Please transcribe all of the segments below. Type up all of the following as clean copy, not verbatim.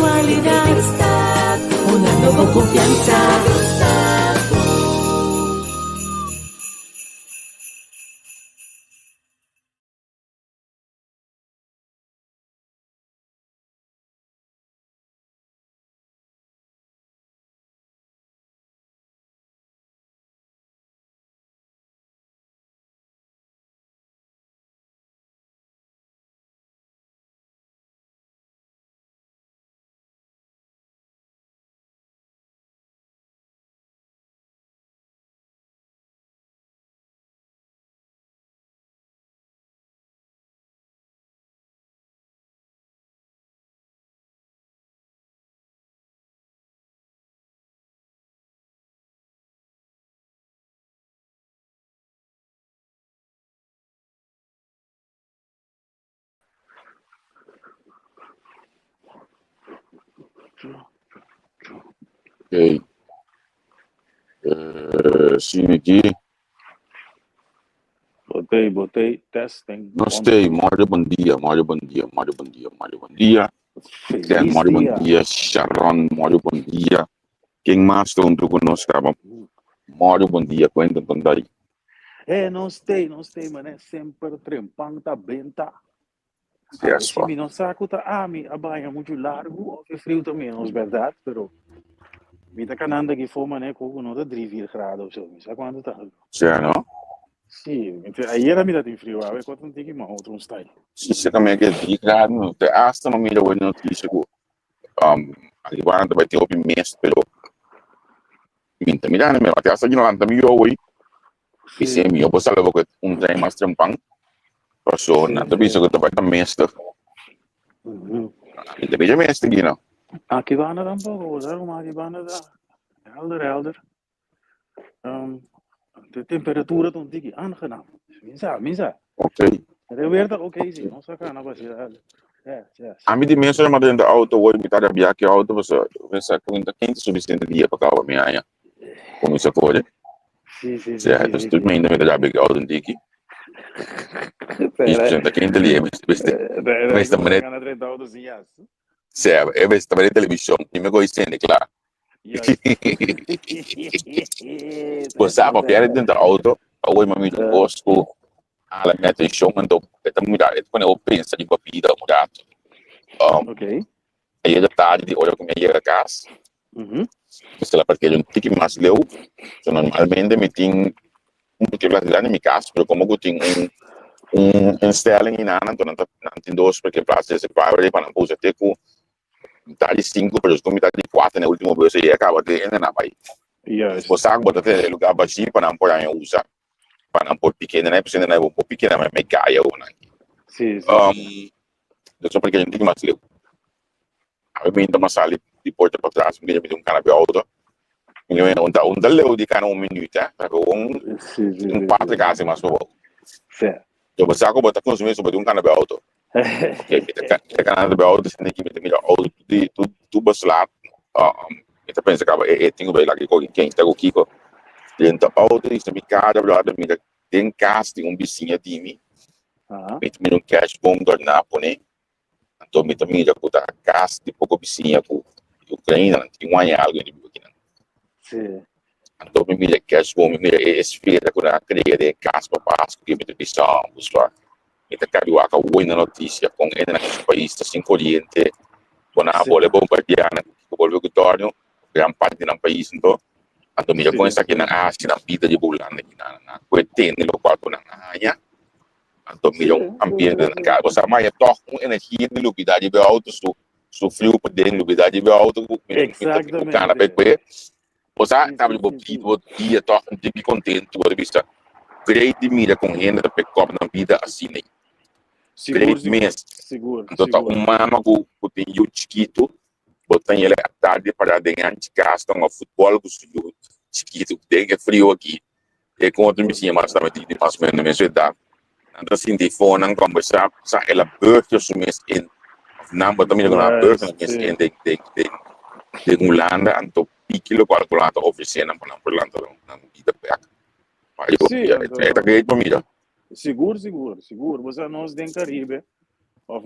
espiritualidad, una nueva confianza. Ok. Sim, aqui. Botei, testing. Gostei. Mário, bom dia. Mário, bom dia. Mário, bom dia. Mário, bom dia. Dan, Feliz Mário, bom dia. dia. Sharon, Mário, bom dia. Quem mais está junto conosco? Mário, bom dia. Cuenta com daí. Não sei, mano. Sempre trempang tá bem, tá. Yes, Se me não saco, tá. Me abaia muito largo, ou frio também, não é verdade, pero. Me tá canando aqui fora, né, com não tá 3 graus, ou sabe quanto tá? Certo? Sim, aí era me dá de frio, a ver quanto tem que mal, outro style. Sim, também que ligado no te hasta no meio da notícia que agora vai ter o mês pelo minta mirando meu até hasta de não anda meio hoje e se meu possa levar com trem mais trampang passou na também isso que vai dar mês da ainda bem mês da aqui não Aqui vai na rampa, mas aqui vai na da helder. De temperatura dan dik aangenaam. Minsa. ok Er weer dat oké zie. Ons kan nou ja. a mim de mês eu mandei da auto hoje me tá da viagem auto você com ainda quente suficiente dia para cá minha aí como isso pode Sim. certo estou me ainda me da viagem auto aqui isso ainda quente ali mas também gaan het rent auto's in jas. certo é mas também televisão e me gosto de claro Você sabe, a piada dentro do auto, a oi mami do posto, a minha atenção, então, é mudar, é quando eu penso de bebida, mudar. Ok. Aí da tarde, olha como é a casa, você lá porque eu não tenho mais leu, então normalmente me tem porque lá na minha casa, porque como eu tenho styling em nada, então não tem dois, porque para ser para não pôr até com metade 5, mas com metade 4 na última vez, aí acaba de ainda não vai. Você sabe, bota até lugar baixinho para não pôr aí usar. Para não pôr pequena, né? Porque não é pôr pequena, mas me cai ou não. Sim. Eu só porque a gente tem mais leu. A mim ainda mais ali de porta para trás, me deu um canapé alto. Me deu um leu de cana minuto, né? Quatro casas mais por Certo. Eu vou sacar botar com os meus sobre um canapé alto. Ok, me canapé alto, você tem que me ter alto de tudo baslado. Então pensa que eu tenho bem lá que quem está aqui com dentro alto, isso me cada lado me tem casa de vizinho de mim. Me cash bomb tornar né? Então me também já puta casa de pouco vizinha com Ucrânia, não tem algo de aqui não. Sim. Então me já cash bomb me esse filho da cura creia de casa para Páscoa que me tem visão, pessoal. Então caiu a boa na notícia com ele naquele país assim corriente, quando a bola bombardear na o vitório, gran parte do país então me já conhece aqui na Ásia, na vida de Bulanda aqui na Cuetene, no quarto na Ásia. Então, milhão ambiente na casa. Você mais toca com energia de lumidade bem alto, frio por dentro, lumidade bem alto, exatamente. O cara vai você sabe o dia toca um tipo contente, você vista grande mira com renda da pecop na vida assim, né? Grande mês. Então, tá mama que tem o chiquito, botar ele à tarde para ganhar de casa, então, o futebol com o chiquito, tem que frio aqui. E com outro vizinho, mas também tem mais ou menos a mesma idade. Então, assim, de fone, não conversar, ela burger sumis in, não, mas também na burger sumis in de Holanda, então, piquilo qual que lá está oferecendo, para não por lá, não vida perto. Aí, é tá great para mim, Seguro. Você nós tem Caribe. Of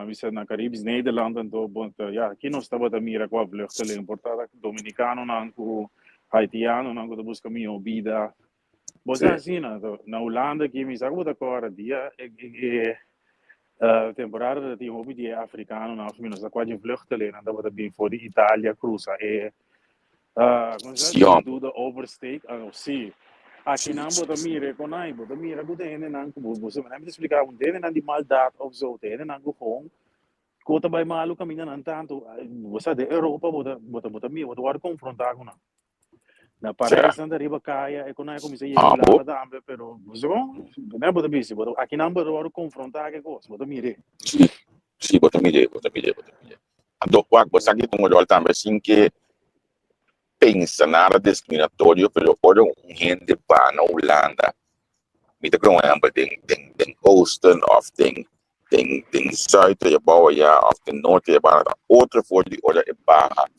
we zijn naar Caribisch Nederland en zo. Want ja, kino staba da mira qua vluchtelingen. Portada Dominicano nanku, Haitiano nanku de busca mio bida. Bosa assim, na Holanda que me sabe da cor dia temporada dat die hobby die Afrikanen na of minus da quasi vluchtelingen dat we bem voor de Italia cruza Sion. do the overstake sim. Aqui não bota mira com nai, bota mira com dene não com você não me explicar um dene não de maldade ou so dene não com home. Kota by malu caminha não tanto, você de Europa bota mira, bota war confrontar com na Paris anda riba caia e com nai como se ia lá da ambe pero você não bota bisi, bota aqui não bota war confrontar que coisa, bota mira. Sim, bota mira. Ando quack, você aqui tem um olhar também assim que pensa nada discriminatório pelo olho gente para na Holanda. Me tá com den oosten of den zuiden je bouwen ja of den noorden je bouwen outra voor die orde je bouwen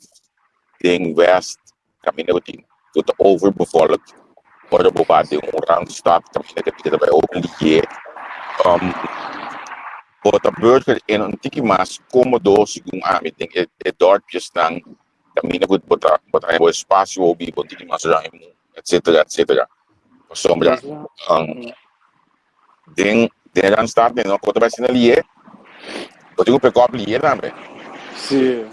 den west caminho tot de overbevolkt orde bouwen den randstad caminho que fica bij openlijke wat de burger in een tiki mas comodo según a me denk het dorpjes dan caminho goed wat hij wil espacio obi wat tiki mas ruim etc. Sombra den randstad no kota bij sinalie wat ik op een kop lier também. Sim.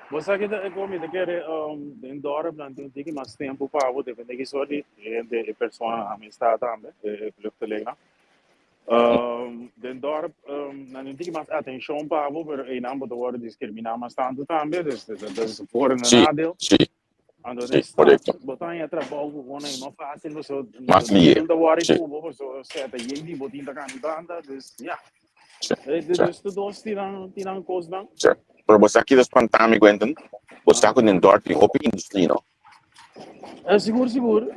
Você aqui é como de querer em dorp não tem que mais tempo para o depende que só de pessoa amistade também vluchtelingen. Den dorp não tem que mais atenção para o pero em ambos de worden discriminado mas tanto também dus dat is voor en nadeel. Sim. Ando de stad botar em trabalho gewoon não fácil você não worry tudo você seta gente botinha cantando dus ja. Dus de doos tirang cost dan. Pero você aqui das pantami Quentin, você aqui nem dorp de hobby industrie no. Seguro.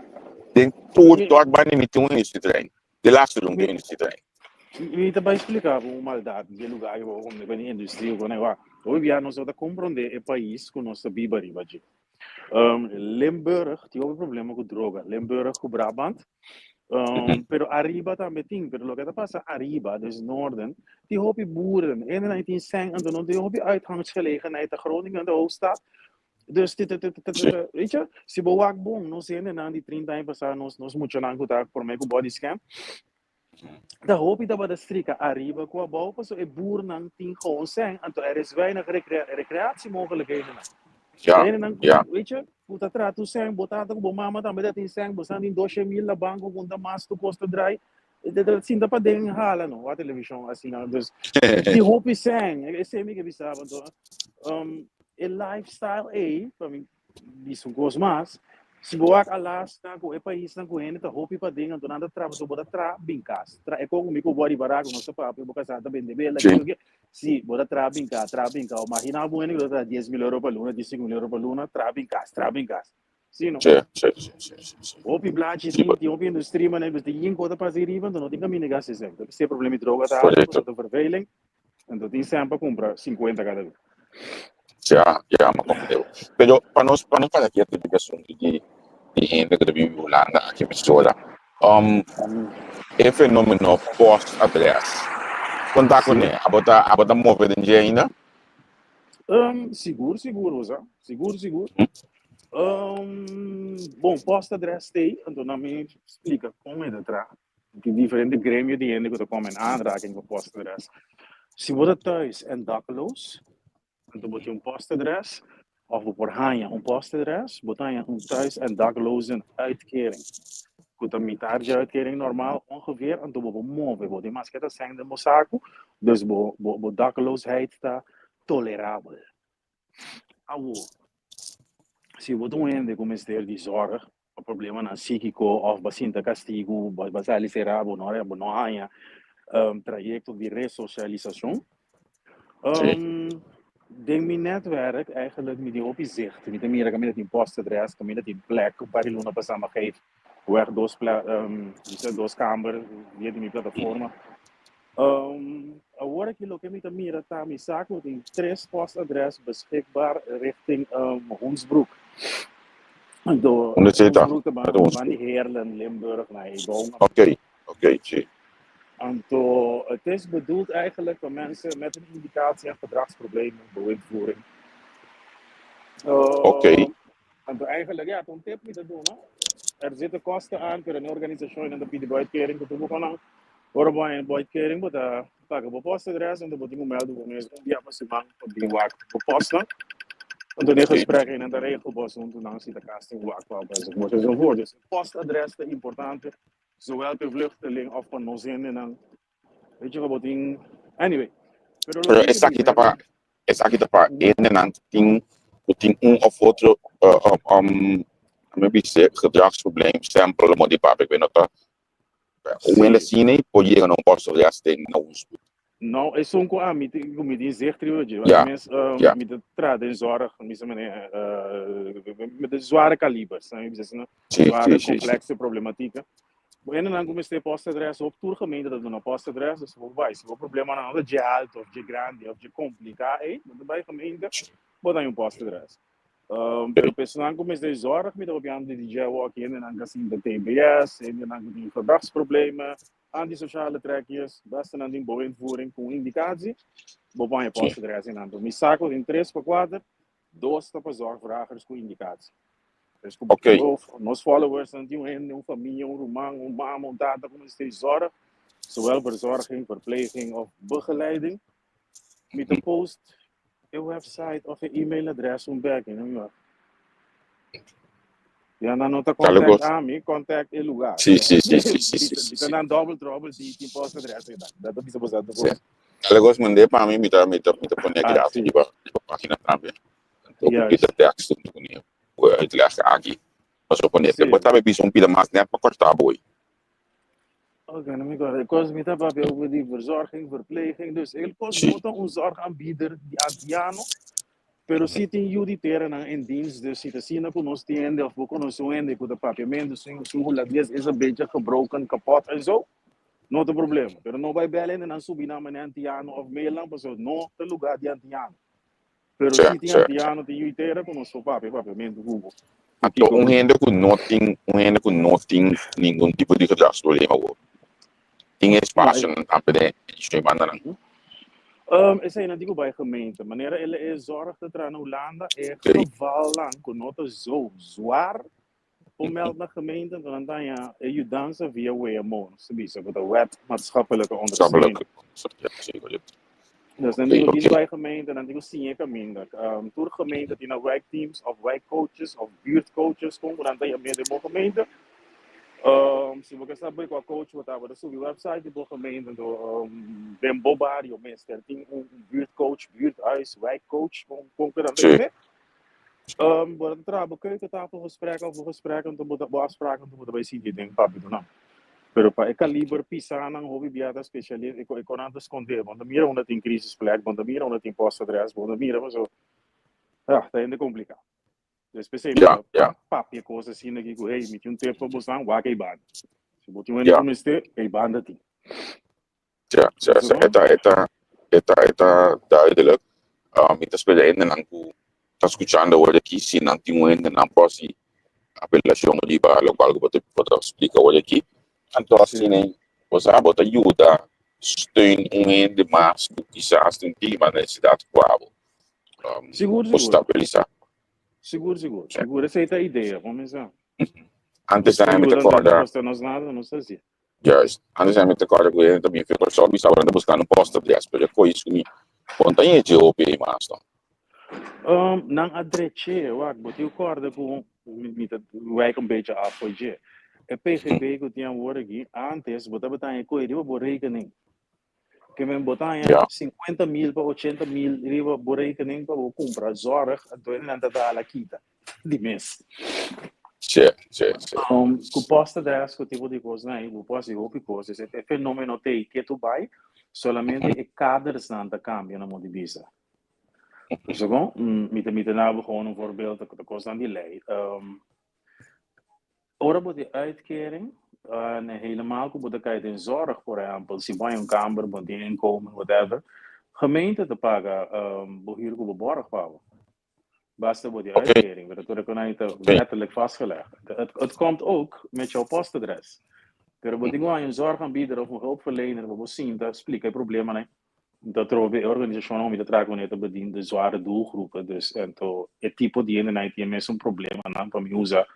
Den tudo dorp vai nem ter industrie trein. De laatste doen de industrie trein. E também explicar uma maldade de lugar onde vem a indústria, quando é hoje já nós vamos compreender o país com nossa bibari baji. Limburg tem um problema com droga. Limburg com Brabant. Pero arriba também tem, pero lo que passa arriba, dus noorden, die hoop je boeren. In 1960 en dan die hoop je uitgangsgelegenheid de Groningen, de hoofdstad. Dus weet je, se bewaak bom, nós zijn na die 30 anos passar, nós muito não contar por meio com body scan. Da hoop je dat we de strikken arriba qua bouw, so e boer nang ting gewoon zijn, en er is weinig recreatiemogelijkheden. Ja. Weet je, hoe dat raad toe zijn, botaat ook mama dan met dat in zijn, bestaan in 2.000 la banco, com da mas tu kosten draai. Dat zien dat pa dingen halen, no, wat televisie assim, nou, dus die hoop is zijn, ik zeg me que bisava, een lifestyle para mim, isso gosto mais. Se boak alas na ko e país na ko hene ta hopi pa dingen to nanda trava to boda tra binkas tra e ko mi ko body barago no sa pa boka sa ta bende bela que si boda tra binka imagina bo hene ko 10 mil euro pa luna 15 mil euro pa luna tra binkas si no hopi blachi ti hopi industrie man dus die ko ta pasir even to no tinga mi negas se dat is problema droga ta de verveling en dat is sempre compra 50 cada vez. Ja, maar compreendo. Pero para nós fazer aqui a tipificação de gente que vive em Holanda, aqui em Missouri, é fenômeno post-address. Contar com ele, a botar mover em dia ainda? Seguro. Bom, post-address tem, então não me explica como é atrás. Que diferente grêmio de gente que come em aanraking com post-address. Se você thuis en dakloos, dan moet je een postadres, of voor Hanja een postadres, botan je een thuis- en daklozen uitkering. Goed, dan met haar uitkering normaal ongeveer, en dan moet je moven, die masketa zijn de mozaku, dus de dakloosheid is tolerabel. Awo, se você não ende com ministério de zorg, o problema na psíquico, of basinta castigo, basali serabo, não há trajecto de resocialização. Denk mijn netwerk eigenlijk met die op je zicht. Met die postadres, met die plek, waar je luna pas aan geeft. Waar dos kamer, via die plataforma. Agora que lo que me mira tá me saco tem 3 postadres beschikbaar richting Hoensbroek. Hoensbroek van die Heerlen, Limburg, naar Egon. Oké, zie. Het is bedoeld eigenlijk voor mensen met een indicatie en gedragsproblemen, bewindvoering. Oké. En eigenlijk, ja, toen tip je te doen. Hè. Er zitten kosten aan voor een organisatie en de uitkering. Dat we gewoon waarbij een uitkering moet pakken op postadres en dan moet je melden voor mensen die hebben ze man op die waak op posten. En toen in gesprek in de regelbos en toen ziet de casting waak enzovoort enzovoort. Dus het postadres is importante, zowel voor vluchteling of van ons in. Weet je wat ding. Anyway. Pero es aquí tapa en ting un of otro maybe gedragsprobleem, stempel, maar die pap ik weet not. Hoe le cine pode llegar não posso já tem não. Nou, is zo'n qua met die zegt je, Ja. Mensen Ja. met de trade in zorg, met de zware kalibers, zware complexe problematieken. En dan kom je steeds postadres op toergemeente dat we een postadres, dus voorbij. Als je problemen aan de geld of je grande of je complicatie, dan bij gemeente, wat dan je postadres. Pero personal kom je steeds zorg met op je aan die walk in en dan zien de TBS en dan die gedragsproblemen, antisociale trekjes, beste aan die bouwinvoering con indicatie, bepaalde je postadres in aan. Dus misako in 3 per kwader, 2 stappen zorgvragers con indicatie. Dus nos followers en die een familie, een man, een mama, een tata, komen steeds zorg, zowel verzorging, verpleging of begeleiding. Met een post, een website of een e-mailadres om werken. Ja, dan nota contact aan me, contact in lugar. Sí. Die kan dan double trouble die postadres. Dat is wat dat Algo mandei para mim, me poner grato de página também. Então, que texto com uitleg aqui. Mas eu poner, depois também fiz pila mais net para cortar boy. Oké, dan moet ik kost met dat over die verzorging, verpleging. Dus eigenlijk kost een zorgaanbieder die Antiano. Pero si tem juditeren in dienst, dus si te zien kon ons tiende of we kunnen zo in, de papiamento, dus is een beetje gebroken, kapot en zo. No te problema. Pero no vai bellen en dan subi na man Antiano of mailan, pues no te lugar de Antiano. Pero si tem Antiano te juditeren kon ons papiamento Google. Então, gente com não tem nenhum tipo de gedragsprobleem. Tem espaço na pede, je man Er zijn natuurlijk bij gemeenten. Wanneer er is zorg dat er aan Hollanda geval lang kon zo zwaar ommelden naar gemeenten, dan ja, je dansen via WMO, zoals de wet maatschappelijke ondersteuning. Dus dan die bij gemeenten, dan die zie ik minder. Door gemeenten die naar wijkteams of wijkcoaches of buurtcoaches komen, dan ben je meer de gemeente. Se você sabe qual coach você estava sobre o website de boa gemeente do Ben Bobar, o mestre tem buurtcoach, buurthuis, wijkcoach, com que dan trabalho keukentafel gesprekken of gesprekken, dan moet dat afspraken, dan moet bij zien die ding papi doen. Pero para el calibre pisana, hobby biada specialist, ik kon aan het esconder, want de mira onder in crisisplek, want de mira onder in postadres, want de mira was zo, ja, dat is de complicatie. Dus specifiek, papi coisa assim, que hey, met een tempo busaan, waar je baan. Se moet je een comiste, je baan dat die. Ja, eta duidelijk. Met spelen en dan tá escuchando hoje aqui, se não tem não posso apelação de para local que pode explicar hoje aqui. Então assim, né, você bota ajuda, steun de mais, quizás tem uma necessidade qual. Seguro. Estabilizar. Seguro. Essa é a ideia, vamos lá. Antes da me acordar. Não sei. Juist. Antes da me acordar com ele também foi só me estava buscando um posto de aspecto coisa que me conta de OP mais não. Nang adretje, wacht, but eu corda com wijk een beetje af voor je. E PGB que tinha agora aqui, antes, botava em coisa, por rekening. Que me botar 50 mil para 80 mil, riba por rekening para comprar zorg, então ele não está lá quita, de mês. Sim. Com posta dessa, tipo de coisa, né? Eu posso ir outro coisa, esse fenômeno tem que tu vai, solamente é cadres não tá cambia na modibisa. Zo gewoon, met de gewoon een voorbeeld, de kost aan die lei. Ora moet die uitkering, helemaal moet je in zorg, voor example, si bij een kamer, moet die inkomen, whatever. Gemeente te pakken, hier op de borg bouwen. Basta moet die uitkering, dat wordt letterlijk vastgelegd. Het komt ook met jouw postadres. Pero wat ik een zorgaanbieder of een hulpverlener, we zien, dat explica het probleem, né? Dat er ook organisatie om te tragen met te bedienen de zware doelgroepen. Dus en to het type die in de IT is een probleem aan van usa.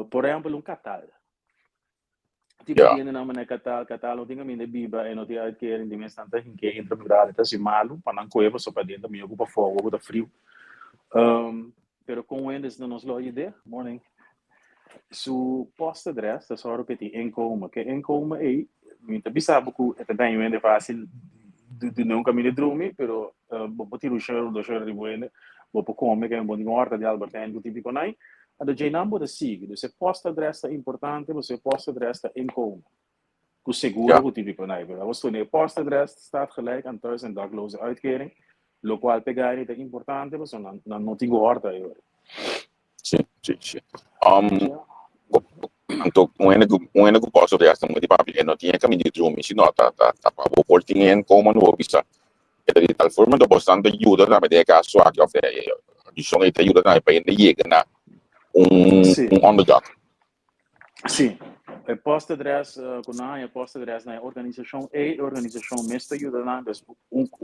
Por exemplo, um catálogo. Tipo Ja. die in de catálogo dingen in de biba en die uitkering die mensen dan geen keer introduceren. Dat is malu, maar dan koe so para dentro me ocupa fogo, ocupa frio. Pero com eles não nos lo ideia, morning. Su postadres, dat zou repetir inkomen. Que inkomen é, muita bisabo que é bem ainda fácil de não caminhar drumi, pero vou tirar o cheiro do cheiro de buene, vou comer que é um bom de horta de Albertine que típico nai. A do Jainambo da SIG, você postadres é importante, você postadres é inkomen. Com seguro que típico nai. Als toen je postadres staat gelijk aan thuis- en dakloze uitkering, lo qual pegar é importante, você não tem horta aí. Sim. Untuk uene ko posso de hasta muito papi não tinha caminho de drumi se não tá para por tinha como não bisa de tal forma do bastante ajuda na medida que a que oferece de som e ajuda na para ainda chega na underdog. Sim. A postadres a postadres na organização mista ajuda na das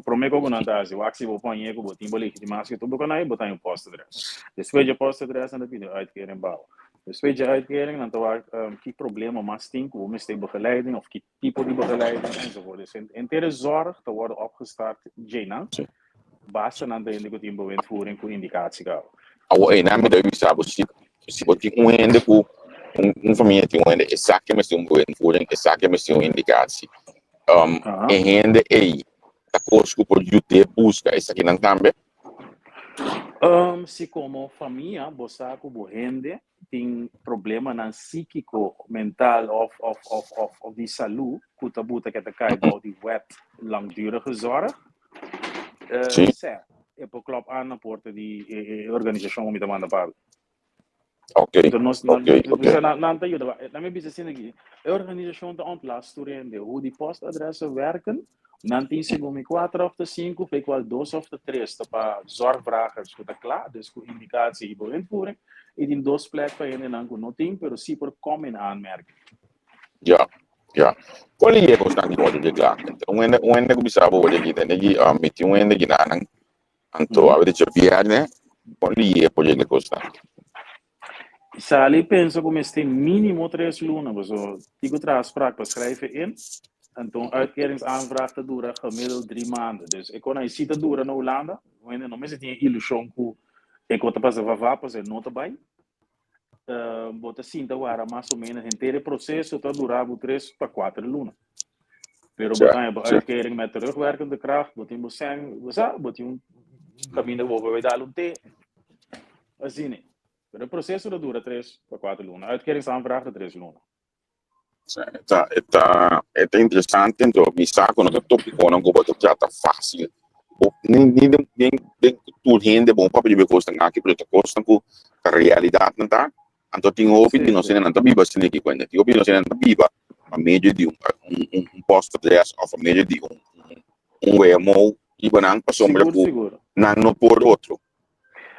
promego com na das o axi vou põe com botim bolik de máscara tudo com aí botar um postadres depois de postadres na pide uitkering bouwen. Dus weet je uitkering, dan waar die problemen maar stinken, hoe mis die begeleiding of die type die begeleiding enzovoort. Dus in de zorg te worden opgestart, Jena, basta aan de indicatieve bewindvoering voor indicatie gaan. Awo na me da bisa se botin uende ku família tem uende exato mas um bewindvoering exato mas um indicatie. En hende da cosco por jute busca essa aqui não também. Se como família, você como rende tem problema na psíquico mental of die saúde, que buta que te cai door die wet langdurige zorg. É por klop aan na porta die organisação om te mandar para. Okay. Nanta ajuda. Na minha bisa aqui, a organisação te ontlast tu rende hoe die postadressen werken. Dan 10 seconden 4 of 5, of igual 2 of 3, para zorgvragers, que está claro, dus com indicatie e boa invoering, e in 2 plekken para ele não não tem, pero sim por komen aanmerken. Ja. Qual é a constante de de lá? Então, onde que bisa bo de kita, negi meti onde que na anto a ver via, né? Qual é a projeto constante? Sali penso como este mínimo 3 lunas, dus digo transpraak beschrijven in. En toen uitkeringsaanvraag te duren gemiddeld 3 maanden. Dus ik kon niet te duren naar Hollanda. Wanneer nog mensen die illusie hoe ik kon te passen van vapers en noten bij. Wat te zien te waren, maar zo menig een hele proces dat durava 3 para 4 lunas. Pero wat dan hebben uitkering met terugwerkende kracht, wat in Bosang, wat in caminho over bij Dalunte. Assim niet. Pero o processo dura 3 para 4 lunas. Uitkeringsaanvraag de 3 lunas. É interessante, então, me saco no tópico, não vou já tá fácil. Nem tudo rende bom para poder costar aqui, porque costar com a realidade não tá. Então tem opinião não sei não tá viva assim aqui quando tem opinião não tá viva, a média de posto de as of a média de WMO e banang para sombra por não por outro.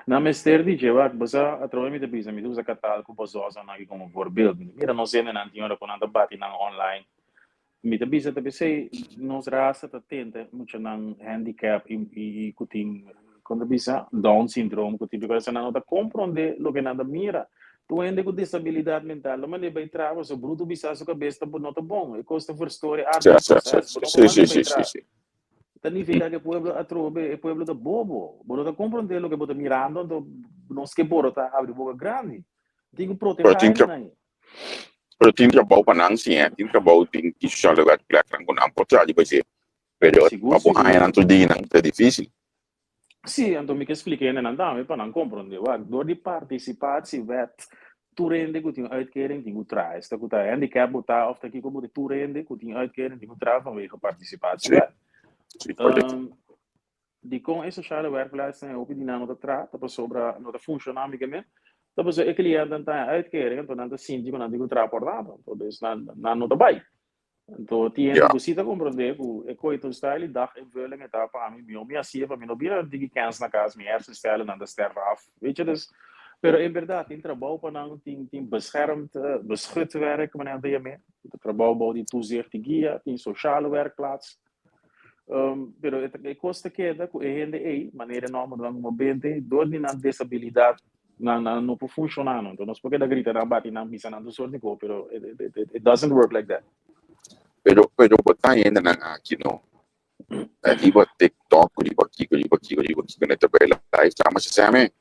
Na mester die wat bosa atrooi de bisa mi usa catálogo com bozosa na como voorbeeld. Mira não sei na antiora com anda bati na online. Mi de bisa te sei nos raça te tenta muito na handicap e kuting quando bisa down syndrome kuting porque essa não tá compreender lo que nada mira. Tu ainda com disabilidade mental, mas ele vai entrar, o bruto bisa sua cabeça por nota bom, e custa for story arte. Sim. Significa que o povo atrobe, o povo da bobo. Bora compreender o que bota mirando, não se que bora tá abre boca grande. Digo proteger aí. Pero tem trabalho para não sim, tem trabalho tem que social lugar black com não pode ali vai ser. Pero para aí não tudo é difícil. Sim, então me que expliquei não dá, para não compreender. Dor de participar se vet tu rende que tem uitkering tem traz, tá que tá handicap botar of tá aqui como tu rende que tem uitkering tem traz vanwege participatie. Die kon in sociale werkplaatsen ook die naam dat traat, dat was sobre no funcionamento mesmo. Dat was een cliënt dan uitkering, então dan sim die dan traat por nada, então dus na no daarbij. Então tinha que você compreender que é coito style dag invulling etapa a mim me assim para mim não bira die kans na casa me herstelstellen dan de sterven af. Weet je dus Pero in verdade, in trabalho para não tem beschermd, beschut werk, maar dan mee. Het trabalho die toezicht, die guia, tem sociale werkplaats. Pero het kost que da com ENDE, maneira normal do ambiente, door die na disabilidade não funciona não. Então nós porque da grita na bate na misa na do sorte go, pero it doesn't work like that. Pero botar ainda na aqui no. Iba TikTok, iba aqui, neta bela live, sama se same.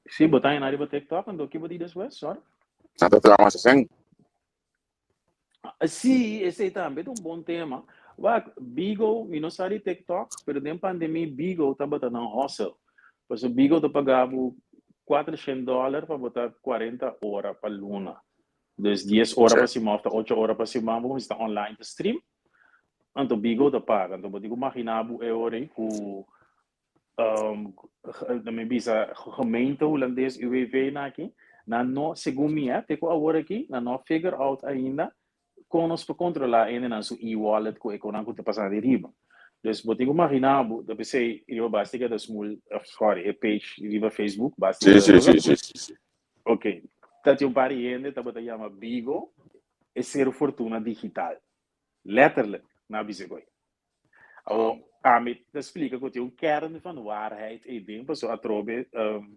Sim, botar na riba TikTok, ando que bodi das west, sorry. Nada trama se sem. Sim, esse também é bom tema. Bigo, eu não sei TikTok, pero na pandemia Bigo tá botando um hustle. Porque Bigo tá pagando $400 para botar 40 horas para luna. Dus 10 horas para cima, 8 horas para cima, vamos estar online te stream. Então Bigo tá paga. Então eu imaginar que na minha visa gemeente holandês UWV aqui, na no segundo minha, tenho agora aqui, na no figure out ainda. Com nós para controlar ainda na sua e-wallet com econômico te passar de riba. Dus wat ik imaginar, dat we zeggen, je basta que dat small, sorry, a page riba Facebook, basta. Sim. Ok. Dat je een paar ende, dat we chama Bigo, é ser fortuna digital. Letterlijk, na bisegoi. Dat explica que eu kern van waarheid e ding, pas a trobe,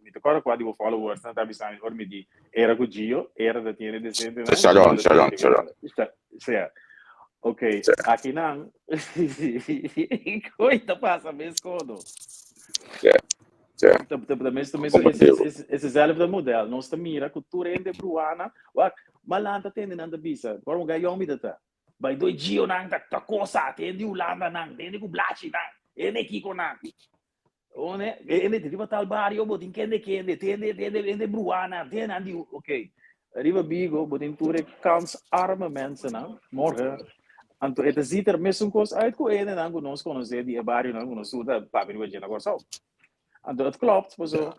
met elkaar qua die followers, dat we zijn hoor met die era com Gio, era dat tiene decente. Sharon. Sim. Ok, aqui não. Coita passa mesmo quando. Também esse modelo. Nós também mira cultura em Bruana, malanta tende na bisa. Como ganhou me data. Vai do Gio nang ta cosa, tende o landa nang, tende o blachi nang, ene kiko nang. One, ene riva tal barrio, botin kende, tende Bruana, tende andi, ok. Riva Bigo, botin toere kansarme mensen nang, morgen. Anto het ziet er meestal koos uit, ko ene nang ons kono ze die barrio nang ons suda papi we jena korso. Anto het klopt, maar zo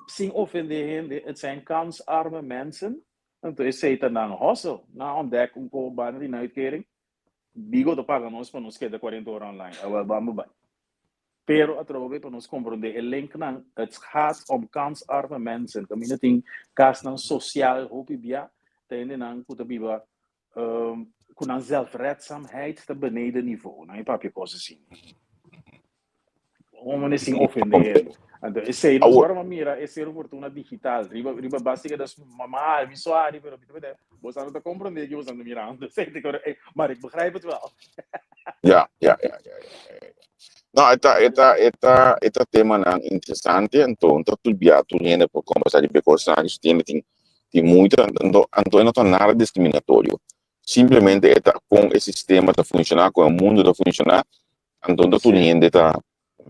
sing offende het zijn kansarme mensen. En toen is het dan hustle. Na ontdekking ko baan die uitkering. Bigo te pagan ons van ons de 40 horas online. Vamos bij. Pero atrove para nos compreender el link nang het gaat om kansarme mensen. Community kas nang sociaal hopibia. Tenen nang kutabiba kunang zelfredzaamheid te beneden niveau. Na je papje kosten zien. Om een sing offende. Esse aí, agora uma mira, esse é fortuna digital. Riba básica das mamá, visuário, pero você não está compreendendo que você não mirando. Maar ik begrijp het wel. Ja. Não, esta tema não interessante, então tudo bem, tudo ainda por conversar de coisas tem muito, então não está nada discriminatório. Simplesmente com esse sistema a funcionar, com o mundo a funcionar, então tudo ainda está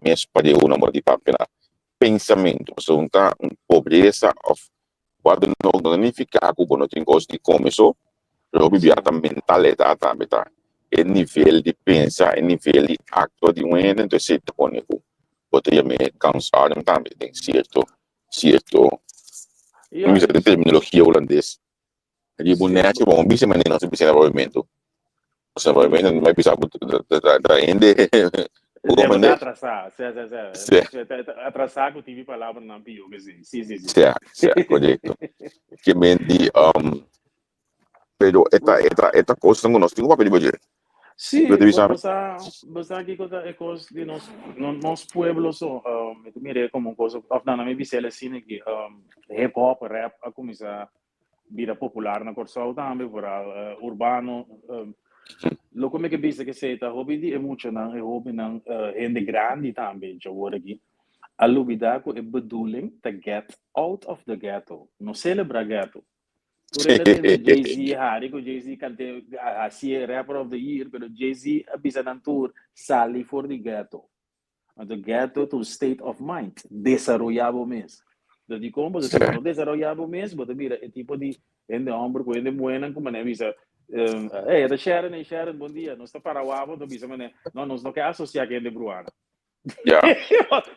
mesmo para eu não pode papel. Pensamento, so pobreza of wat não danificar que não tem gosto de começo, pero bibiata mentalidade também tá, é nível de pensar, é nível de acto de então se te põe com, poderia me cansar também tem certo, não sei terminologia holandês, de boneco bom, bisa mas não se bisa movimento, o movimento não vai bisa da ende Deve atrasar, atrasar que eu tive palavra na bio, sim. Sim, correto. Que mendi, pero esta coisa não nós temos papel de budget. Sim, você aqui conta é coisa de nós pueblos, mire como coisa, na minha visão assim que hip hop, rap, a começar a vir popular na Corsol também, por urbano. Lo come che pensa che sei ta hobby di emotional e hobby nan hende grandi também já hoor aqui a lubida ko e bedoeling to get out of the ghetto no celebra ghetto por ele Jay-Z hari ko Jay-Z cante assim rapper of the year pero Jay-Z abisa nan tour sali for the ghetto and the ghetto to state of mind desarrollado mesmo de como se não desarrollado mesmo mas mira é tipo de hende hombre com hende buena como na visa da Sharon, bom dia. Nós estamos para o abo do bisa, mas não nos não quer associar quem é de Bruana.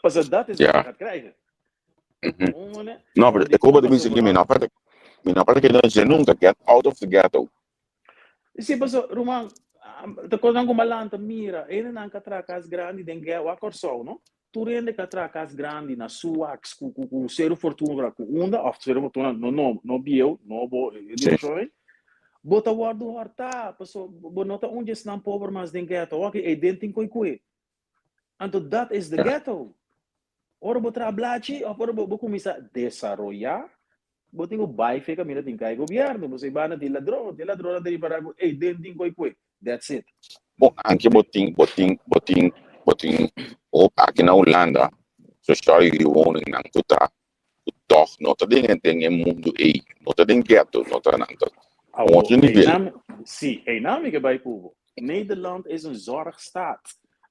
Mas dat is wat je gaat krijgen. Não, mas é como de bisa que me não parte que não nunca get out of the ghetto. Sim, mas Roman, te coisa como malanta mira, ele não encontra casa grande den ghetto a Corsol, não? tu rende que atracas grande na sua com zero fortuna com onda of zero fortuna no bio no bo direção bota guarda horta pessoa bonota onde estão pobre mas tem ghetto ok e dentro tem coi então that is the ghetto ora botar a blachi ora bo começar a desarrollar botinho bai fica mira tem cai governo você vai na de ladrão de para e dentro tem coi that's it. Bom, anche boting, aqui na Holanda, social woning nang tuta, toch, nota dingen dingen mundo ei, nota den ghetto, nota nang tot. Ons nível. Sim, é namica bij Cuba. Nederland is een zorgstaat.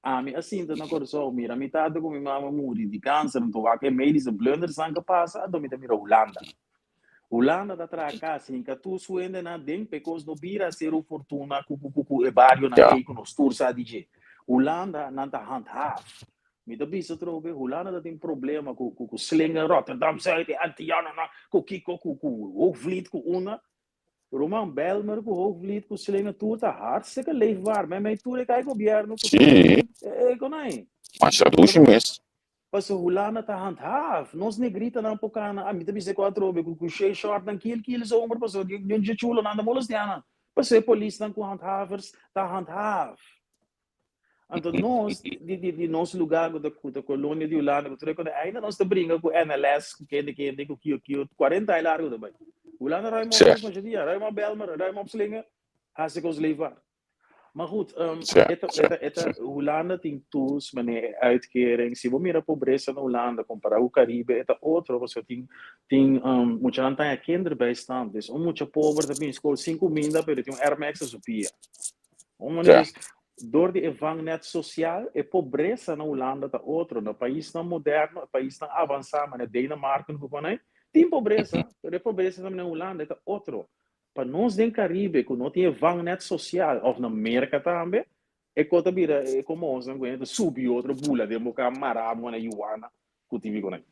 Assim, dan agora só, mira, metade com minha mama morre de câncer, então aqui medische blunders aangepast, dan met mira Holanda. Holanda da traca assim, que tu suende na den, because no bira ser o fortuna, cucu e barrio na eco no stursa DJ. Holanda não tá handhaaf. Met de bisa trobe, Holanda tem problema com slinger Rotterdam, Zuid, Antiana, com Kiko, com Hoogvliet, com Una. Roman Belmer, com Hoogvliet, com slinger, tudo tá hartstikke leefbaar. Mas tudo é que governo. Sim. Konai. Mas já dois meses. Pas Holanda tá handhaaf. Nós negrita na pokana, a mita bisa quatro be com cheio short na kill zomer, pas de chulo na molos diana. Pas a polícia na com handhavers tá handhaaf. Então nós de nosso lugar da colônia de Holanda, que ainda nós te brinca com NLS, com quem com 40 anos largo também. Holanda rai maar met dia, rai maar Belmer, rai maar Slinger, hartstikke ons leefbaar. Maar goed, Holanda tem tools, meneer uitkering, se você mira pobreza na Holanda, comparar o Caribe, é outro, você tem muita gente tem kinderbijstand, dus muita pobre também, escola 5 minda, pero tem Airmax a pia. Door de vangnet social, a pobreza na Holanda tá outro, no país não moderno, país não avançado, mas Dinamarca, tem pobreza, a pobreza também na Holanda é outro. Para nós do Caribe, que não tem vangnet social, ou na América também, é que vira, é como nós não aguenta subir outra bula, de boca maramo na Iuana, que tive com ele.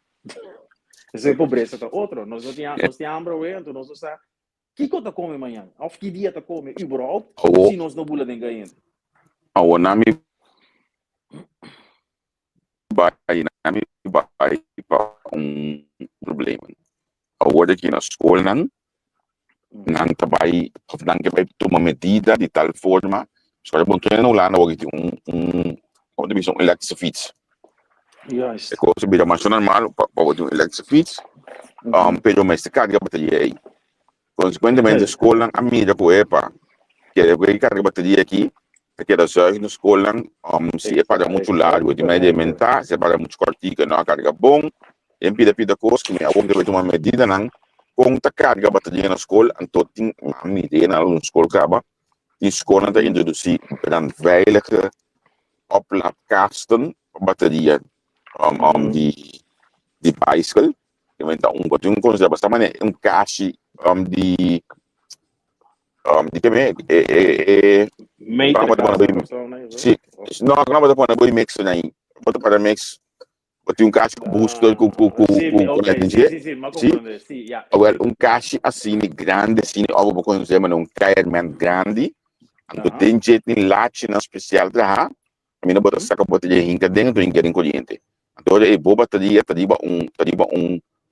Essa é pobreza tá outro. Nós temos hambre, então nós não que coisa come amanhã? Ou que dia tá come? Überhaupt, se nós não bula de ganhar. O nome vai para problema. Agora aqui na escola não vai tomar medida de tal forma, só bom tu não lá na hora de como diz electric fits. Yes. É coisa bem mais normal para o electric fits. Pero mas se carga bateria aí. Consequentemente a escola a mídia com epa que é carga bateria aqui. Porque da zorg na escola se é para muito largo, de média mental, se é para muito cortica, não carga bom. E pida coisa que me agora vai tomar medida não. Com a carga bateria na escola, então tem uma medida na escola acaba. Die escola está introduzir dan veilige oplaadkasten bateria die bicycle. Je bent dan een concept, basta maar een kaasje die que me sì, no, não vai depois na mix aí, bota para mix, bota caixa com booster com sim, agora caixa assim grande, assim, algo como se chama carregamento grande, então tem jeito em latch na especial para a minha bota saca bateria hinca dentro em corrente, então é boa bateria, tariba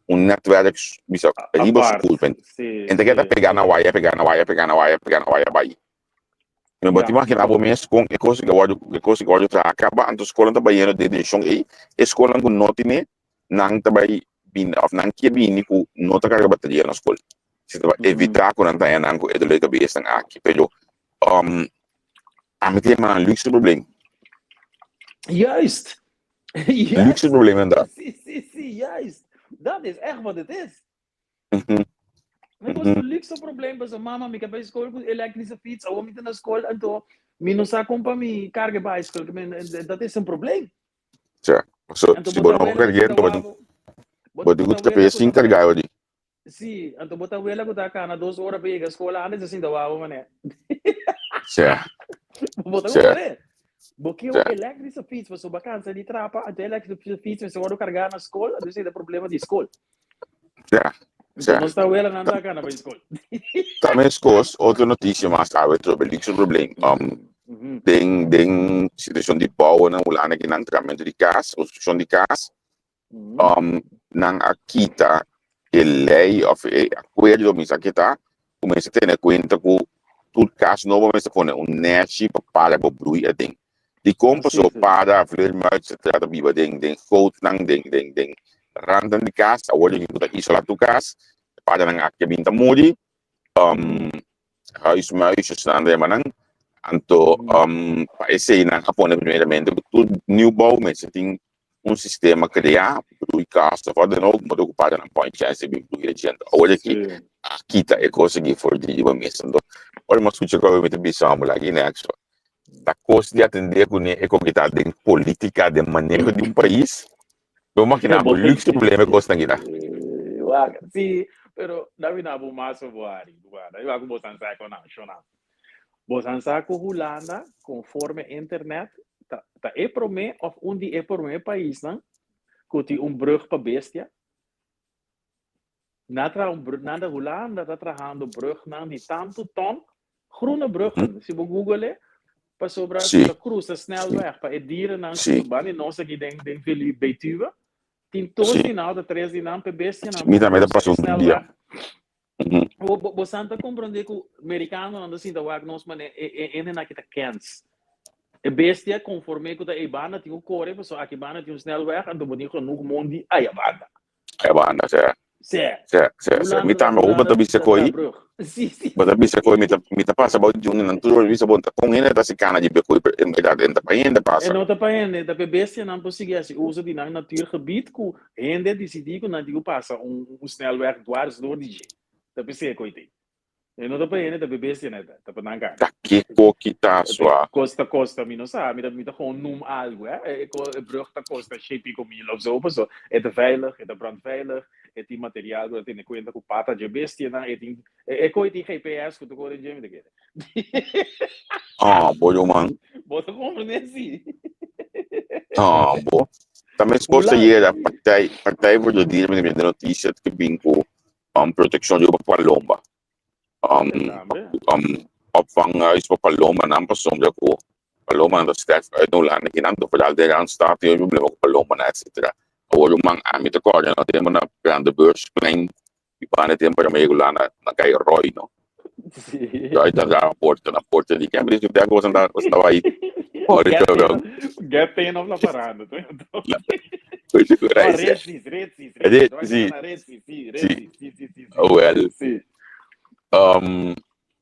netwerk bisa riba school pen. En dan gaat pegar na wire vai. Eu bati máquina abo mês com e coisa que eu tra acaba antes escola tá banheiro de deixão aí, escola com notine nang também bin of nang que bin com nota carga bateria na escola. Se tá evitar quando tá nang com edule cabeça aqui, pero a mim tem um luxe problema. Juist. Luxe problema ainda. Sim, juist. Dat is echt wat het is. Het was een luxe probleem. Mas mama, ik heb bij school een elektrische fiets. Of niet naar school. En toen, minus sa kompa mi carga bicycle. Dat is een probleem. Ja, so si bono ko cargando, but good ka pa sin cargado di. Sim, en toen bota wela ko ta kana 2 horas pa ir escola antes assim da wao mané. Ja. Bota ko mané. Porque o elektrische fiets was zo bacana, die trapa, a elektrische fiets was zo carregar na escola, dus é problema de escola. Ja. Então nós está ela não tá cana para escola. Também escolas, outra notícia mais tarde sobre o problema. Den situação de pau na ulana que não tratamento de caso, construção de caso, não aquita a lei of acordo do misa que tá, começa a ter conta com tudo caso novo, começa a pôr net para o brui a den. De como pessoa para a flor mais se trata viva den foto não den random de caso, agora que tu isolar tu caso, para não aqui binta muri, huis staan er maar anto paese na Japão primeiramente tudo new bouw mensen tem sistema criar do caso for de novo mas ocupado na point chance bem do gente olha aqui tá é conseguir for de uma mesa do olha mas o que eu me pensar lá aqui né da costa de atender com a comunidade de política de manejo de país vamos que na luxo problema costa aqui lá sim pero Davi na bu maso boari eu acho que você sabe nacional você sabe que Holanda conforme internet tá é pro me of onde é pro me país não que brug para bestia nada Holanda tá trabalhando brug não de tanto ton groene bruggen se você google para sobre a cruz a snelweg para dieren não se bane nossa que den veli betuwe tem todos final da 3 dias para bestia não me também passou dia o Santa compreende que o americano não assim da wag nós mas é na que tá cans a bestia conforme que da ibana tem o core pessoal aqui ibana tem um snelweg então bonito genoeg mundi aí a banda certo me também o bota bisa koi bota bisa koi me tá passa about de não tudo bisa bota com ele tá se cana de bekoi em verdade ainda para ainda passa não tá para ainda da bestia não consegue assim usa de na natuurgebied que ainda decidir que não digo passa snelweg dwars door die tapi se coitei eu não tô para ainda da bestia né tá para não cá que coque tá sua costa me não sabe me tá com algo é brug tá costa shape com mil of so so é de veilig é de brandveilig é de materiaal que tem conta com pata de bestia né é coitei GPS que tu corre de me bom man bota compreender sim bom também se possa ir a partei por do dia me notícia que bingo proteção de palomba opvang is voor paloma na persoon dat ko paloma na staff uit Nederland que não do pedal de aan staat e problema com paloma etc. Agora man ami te corda na tema na grande beurs klein e para tempo para meio lá na cai roi no aí tá na porta de Cambridge que até gosta da aí olha que get pain of la parada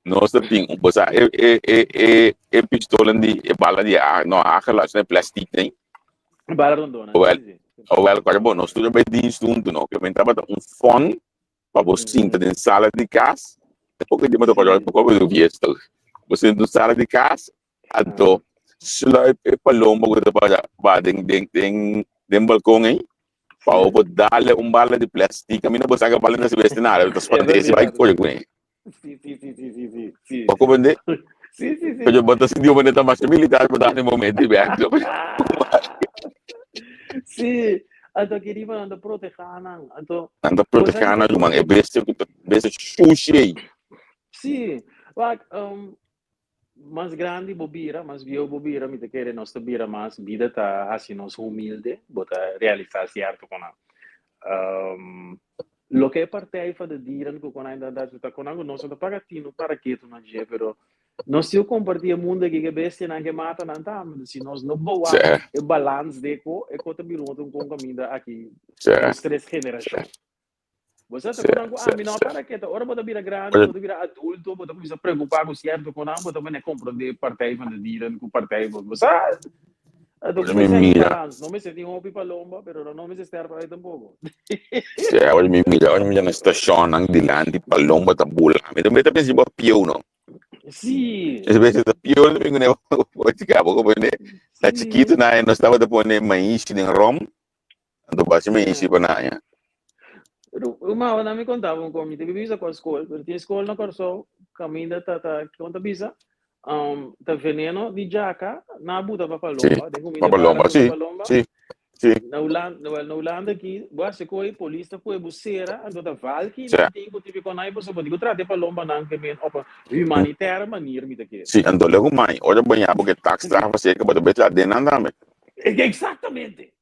nós temos bosa é pistola de bala de ar não aquela é plástico nem bala rondona quase bom nós tudo bem disso não que eu tava fone para você sinta dentro sala de casa depois de mandar para o do fiesta você dentro sala de casa então só é paloma que para den balcão aí para dar bala de plástico a mim não vou sacar bala nesse vestinário então se vai correr com ele Sì. Poco vende? Sì. Perché basta si dio moneta mas militare per dare momenti diversi. Sì, anto che arrivano a proteggere, Anda proteggere tu man e beste sushi. Sì, ma mais grande bobira, mais bio bobira, mi te quere nostra bira mas vida ta assim nos humilde, bota realizar certo com lo que é parte aí de diran que quando ainda dá tá com algo não só para tino para que tu não je pero nós se eu compartilhar mundo que bestia não que mata não tá mas se nós não boa é balance de co é que também não com caminho aqui as três gerações você tá com algo a mim não para que tá ora bota vira grande bota vira adulto bota começar a preocupar com certo com não bota não compreender parte aí de diran com parte aí você não me senti um palomba, pero não me senti para aí tampouco. Olha me na estação nang dilan di palomba tabula. Me também tá pensando pior não. Sim. Às vezes tá pior também né. Pode cabo como né. Tá chiquito na nós estava de pôr mais em rom. Então basta mais para na. Uma hora me contava como me teve visa com a escola, porque tinha escola na Corso, caminho tá conta visa. Tá veneno de jaca na buta para palomba, Palomba, sim. Sim. Na Holanda aqui, você coi polícia foi buceira, então valki, Sim. tem que ter com aí você pode tratar para lomba não que bem opa humanitária maneira me daqui. Sim, então logo mais, olha bem, porque tax trava você que pode betar dentro andame. Exatamente.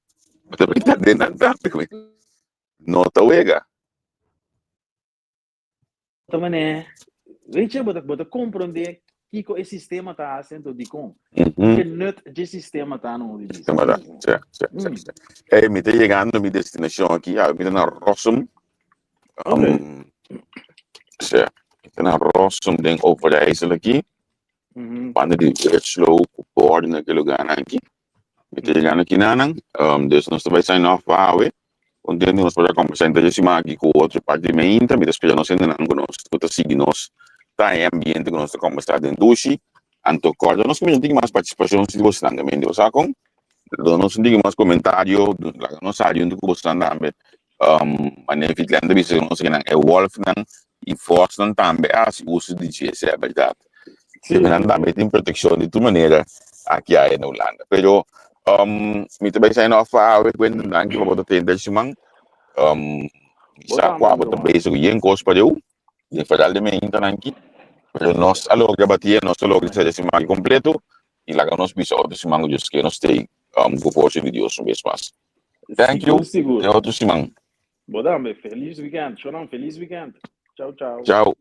Pode betar dentro andame. Nota uega. Também weet je wat compreender que o sistema está fazendo de com que nut de sistema está no de Sistema da. Sim. É, me tá chegando minha destinação aqui, me tá na Rossum. Sim. Tá na Rossum, den Overijssel aqui. Quando de slow por naquele lugar aqui. Me tá chegando aqui nanang. Dus nós vai sair off highway. Continuamos para conversar aqui com outro departamento, me despejar nós ainda não conosco, tu siga nós, tá em ambiente que nós conversar dentro do Dushi, anto corda, nós também tem mais participação se você também deu sacam, nós tem mais comentário, nós área onde você também, maneira que lenda bisa nós que não é Wolf não e Force não também as uso de GS é verdade, se não também tem proteção de toda maneira aqui aí na Holanda, pero me também sai na fawe quando não que vou ter deiximang isa kwa bota basic yen cost para eu e fazer de mim então aqui pero nós algo que batia nós algo que se decimang completo e lá nós bisa outro simang just que nós tem go fortune videos no espaço. Thank you. Seguro. É outro simang. Bodame, feliz weekend. Chorão, feliz weekend. Tchau, tchau. Tchau.